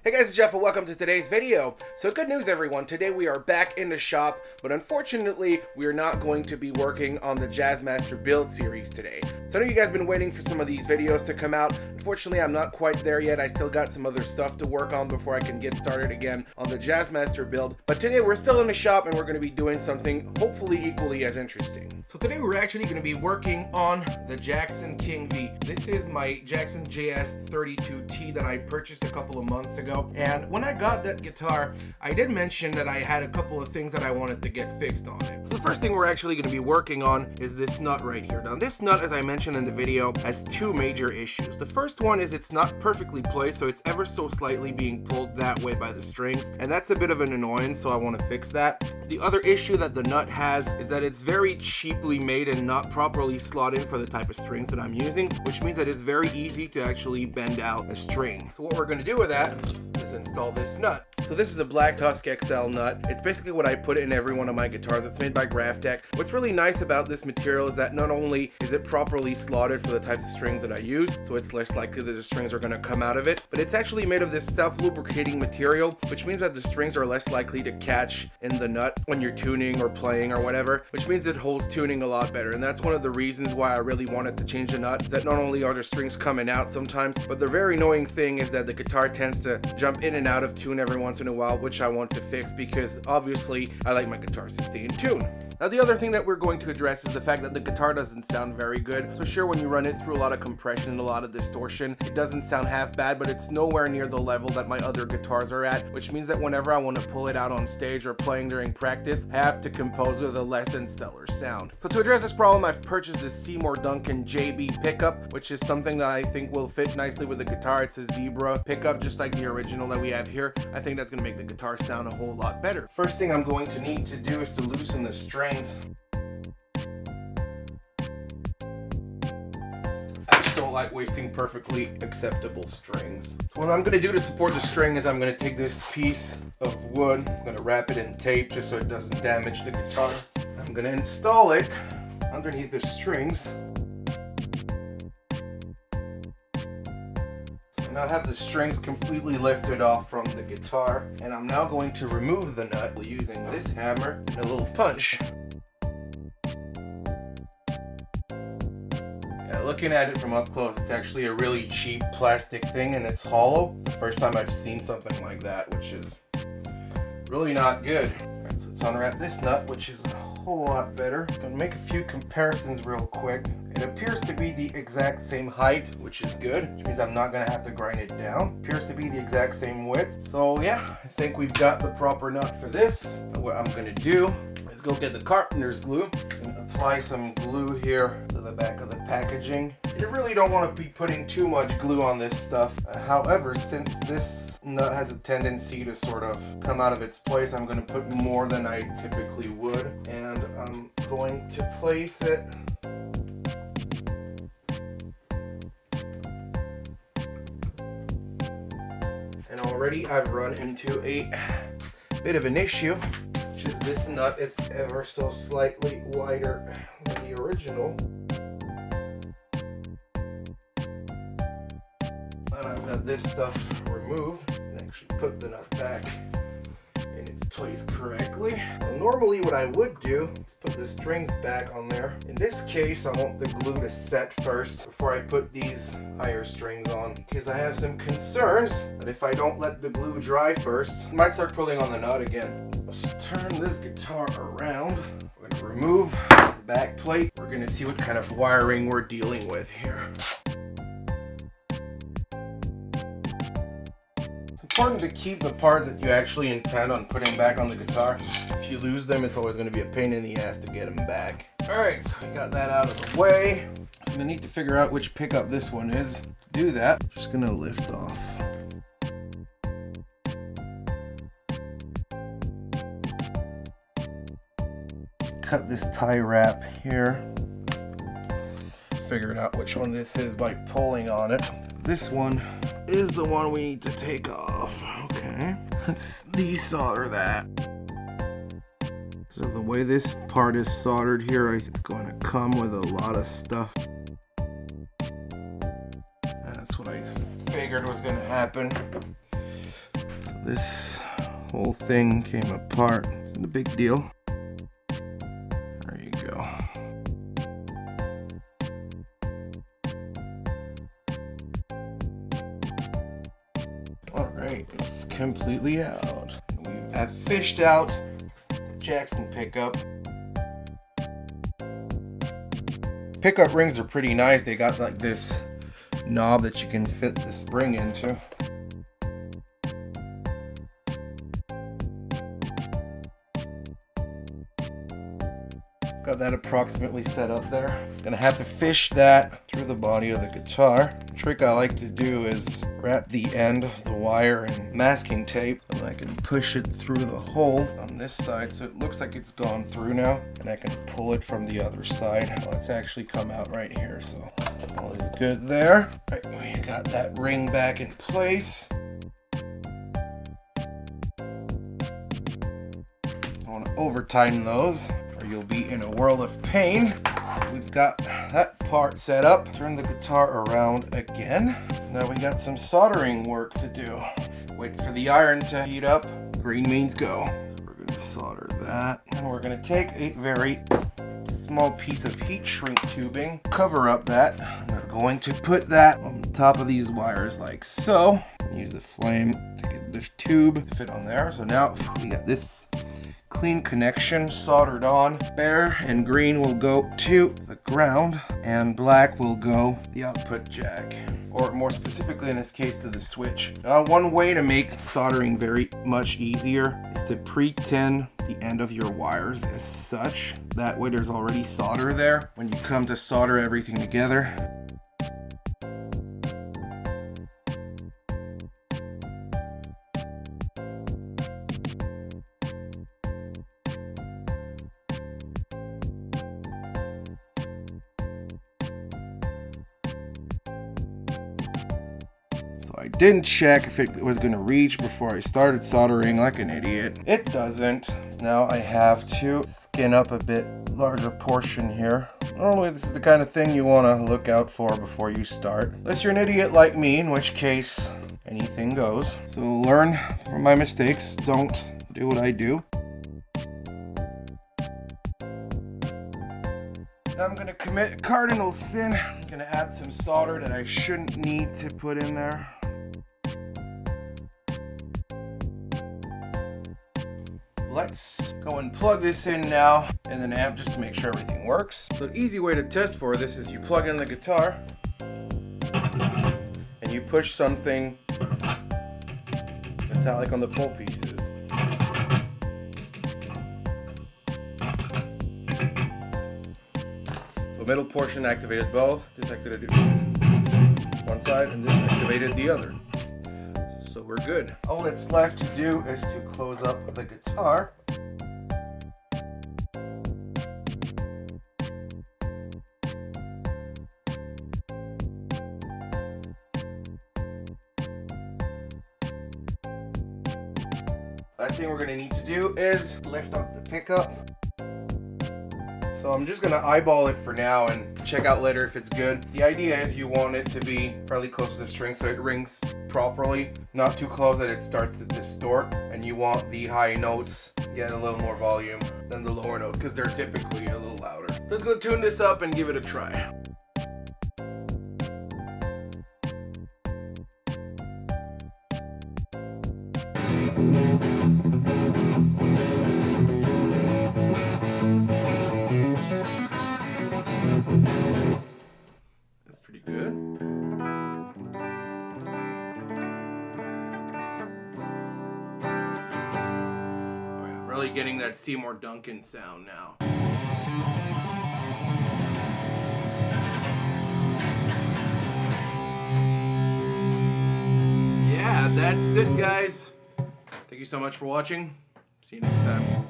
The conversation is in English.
Hey guys, it's Jeff and welcome to today's video. So good news everyone, today we are back in the shop, but unfortunately we are not going to be working on the Jazzmaster build series today. So I know you guys have been waiting for some of these videos to come out. Unfortunately I'm not quite there yet, I still got some other stuff to work on before I can get started again on the Jazzmaster build. But today we're still in the shop and we're going to be doing something hopefully equally as interesting. So today we're actually going to be working on the King V. This is my Jackson JS32T that I purchased a couple of months ago. And when I got that guitar, I did mention that I had a couple of things that I wanted to get fixed on it. So the first thing we're actually going to be working on is this nut right here. Now this nut, as I mentioned in the video, has two major issues. The first one is it's not perfectly placed, so it's ever so slightly being pulled that way by the strings, and that's a bit of an annoyance, so I want to fix that. The other issue that the nut has is that it's very cheaply made and not properly slotted for the type of strings that I'm using, which means that it's very easy to actually bend out a string. So what we're going to do with that is install this nut. So this is a Black Tusk XL nut. It's basically what I put in every one of my guitars. It's made by Graphtec. What's really nice about this material is that not only is it properly slotted for the types of strings that I use, so it's less likely that the strings are going to come out of it, but it's actually made of this self-lubricating material, which means that the strings are less likely to catch in the nut when you're tuning or playing or whatever, which means it holds tuning a lot better. And that's one of the reasons why I really wanted to change the nut, is that not only are the strings coming out sometimes, but the very annoying thing is that the guitar tends to jump in and out of tune every once in a while, which I want to fix because obviously I like my guitars to stay in tune. Now the other thing that we're going to address is the fact that the guitar doesn't sound very good. So sure, when you run it through a lot of compression and a lot of distortion, it doesn't sound half bad, but it's nowhere near the level that my other guitars are at, which means that whenever I want to pull it out on stage or playing during practice, I have to compose with a less than stellar sound. So to address this problem, I've purchased this Seymour Duncan JB pickup, which is something that I think will fit nicely with the guitar. It's a zebra pickup, just like the original that we have here. I think that's going to make the guitar sound a whole lot better. First thing I'm going to need to do is to loosen the strings. I don't like wasting perfectly acceptable strings. So what I'm going to do to support the string is I'm going to take this piece of wood, I'm going to wrap it in tape just so it doesn't damage the guitar. I'm going to install it underneath the strings. So now I have the strings completely lifted off from the guitar, and I'm now going to remove the nut using this hammer and a little punch. Looking at it from up close, it's actually a really cheap plastic thing and it's hollow. The first time I've seen something like that, which is really not good. Alright, so let's unwrap this nut, which is a whole lot better. I'm gonna make a few comparisons real quick. It appears to be the exact same height, which is good, which means I'm not gonna have to grind it down. It appears to be the exact same width. So yeah, I think we've got the proper nut for this. What I'm gonna do is go get the carpenter's glue and apply some glue here to the back of the packaging. You really don't want to be putting too much glue on this stuff. However, since this nut has a tendency to sort of come out of its place, I'm going to put more than I typically would, and I'm going to place it and already I've run into a bit of an issue. Just this nut is ever so slightly wider than the original. And I've got this stuff removed and actually put the nut back in its place correctly. Well, normally what I would do is put the strings back on there. In this case, I want the glue to set first before I put these higher strings on, because I have some concerns that if I don't let the glue dry first, I might start pulling on the nut again. Let's turn this guitar around. We're going to remove the back plate. We're going to see what kind of wiring we're dealing with here. It's important to keep the parts that you actually intend on putting back on the guitar. If you lose them, it's always going to be a pain in the ass to get them back. Alright, so we got that out of the way. So I'm going to need to figure out which pickup this one is. To do that, I'm just going to lift off. Cut this tie wrap here. Figured out which one this is by pulling on it. This one is the one we need to take off. Okay, let's desolder that. So the way this part is soldered here, it's going to come with a lot of stuff. That's what I figured was going to happen. This whole thing came apart. Isn't a big deal. There you go. Alright, it's completely out. We have fished out the Jackson pickup. Pickup rings are pretty nice. They got like this knob that you can fit the spring into. Got that approximately set up there. Gonna have to fish that through the body of the guitar. The trick I like to do is wrap the end of the wire in masking tape so I can push it through the hole on this side so it looks like it's gone through now, and I can pull it from the other side. Oh, it's actually come out right here, so all is good there. Right, we got that ring back in place. I want to over tighten those, you'll be in a world of pain. We've got that part set up. Turn the guitar around again. So now we got some soldering work to do. Wait for the iron to heat up. Green means go. So we're gonna solder that. And we're gonna take a very small piece of heat shrink tubing, cover up that. And we're going to put that on the top of these wires like so. Use the flame to get this tube to fit on there. So now we got this clean connection soldered on. Bare and green will go to the ground and black will go the output jack, or more specifically in this case to the switch. Now, one way to make soldering very much easier is to pre-tin the end of your wires as such. That way there's already solder there when you come to solder everything together. I didn't check if it was going to reach before I started soldering like an idiot. It doesn't. Now I have to skin up a bit larger portion here. Normally this is the kind of thing you want to look out for before you start. Unless you're an idiot like me, in which case anything goes. So learn from my mistakes. Don't do what I do. Now I'm going to commit a cardinal sin. I'm going to add some solder that I shouldn't need to put in there. Let's go and plug this in now in the amp just to make sure everything works. So the easy way to test for this is you plug in the guitar and you push something metallic on the pull pieces. So middle portion activated both. This activated one side and this activated the other. So we're good. All that's left to do is to close up the guitar. Last thing we're going to need to do is lift up the pickup. So I'm just going to eyeball it for now and check out later if it's good. The idea is you want it to be fairly close to the string so it rings properly, not too close that it starts to distort, and you want the high notes get a little more volume than the lower notes because they're typically a little louder. So let's go tune this up and give it a try. That's pretty good. I'm really getting that Seymour Duncan sound now. Yeah, that's it, guys. Thank you so much for watching. See you next time.